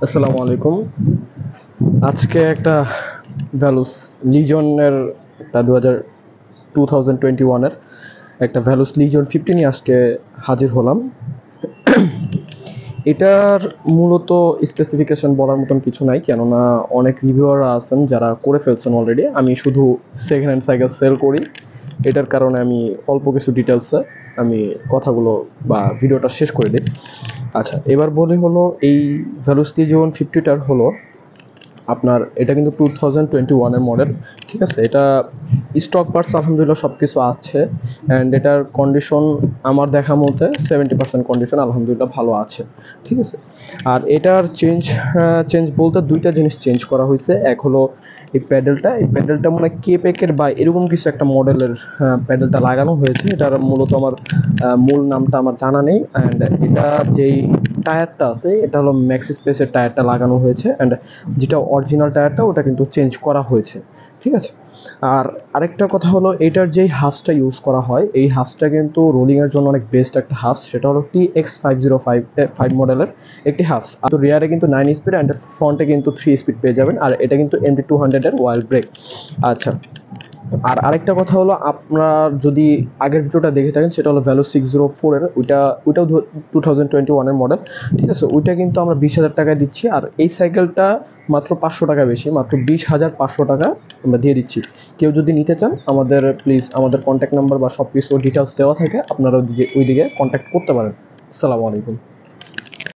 আসসালামু আলাইকুম। আজকে একটা ভ্যালুস লিজনের একটা 2021 এর একটা ভ্যালুস লিজন 50 নিয়ে আজকে হাজির হলাম। এটার মূলত স্পেসিফিকেশন বলার মতন কিছু নাই, কেননা অনেক রিভিউয়াররা আছেন যারা করে ফেলছেন অলরেডি। আমি শুধু সেকেন্ড হ্যান্ড সাইকেল সেল করি, এটার কারণে আমি অল্প কিছু ডিটেলসে আমি কথাগুলো বা ভিডিওটা শেষ করে দিই। আচ্ছা, এবার বলি হলো এই ভ্যালুস লিজন 50টার হলো আপনার, এটা কিন্তু 2021-এর মডেল। ঠিক আছে, এটা স্টক পার্টস আলহামদুলিল্লাহ সব কিছু আছে, অ্যান্ড এটার কন্ডিশন আমার দেখা মতে 70% কন্ডিশন আলহামদুলিল্লাহ ভালো আছে। ঠিক আছে, আর এটার চেঞ্জ বলতে দুইটা জিনিস চেঞ্জ করা হয়েছে। এক হলো এই প্যাডেলটা মানে কে প্যাকের বা এরকম কিছু একটা মডেলের প্যাডেলটা লাগানো হয়েছে। এটার মূলত আমার মূল নামটা আমার জানা নেই। অ্যান্ড এটা যেই টায়ারটা আছে এটা হলো ম্যাক্সি স্পেসের টায়ারটা লাগানো হয়েছে, অ্যান্ড যেটা অরিজিনাল টায়ারটা ওটা কিন্তু চেঞ্জ করা হয়েছে। ঠিক আছে, আর আরেকটা কথা হলো এটার যেই হাফসটা ইউজ করা হয় এই হাফসটা কিন্তু রোলিংয়ের জন্য অনেক বেস্ট একটা হাফস। সেটা হলো TX505 মডেলের একটি হাফস। আর রিয়ারে কিন্তু 9 স্পিড অ্যান্ড ফ্রন্টে কিন্তু 3 স্পিড পেয়ে যাবেন, আর এটা কিন্তু MT200-এর ওয়াইল্ড ব্রেক। আচ্ছা, আর আরেকটা কথা হলো আপনার যদি আগের ভিডিওটা দেখে থাকেন সেটা হলো ভ্যালু 604-এর, ওইটাও 2021-এর মডেল। ঠিক আছে, ওইটা কিন্তু আমরা 20,000 টাকায় দিচ্ছি, আর এই সাইকেলটা মাত্র 500 টাকা বেশি, মাত্র 20,500 টাকা আমরা দিয়ে দিচ্ছি। কেউ যদি নিতে চান আমাদের প্লিজ আমাদের কন্ট্যাক্ট নাম্বার বা সব কিছু ডিটেলস দেওয়া থাকে, আপনারা ওইদিকে কন্ট্যাক্ট করতে পারেন। আসসালামু আলাইকুম।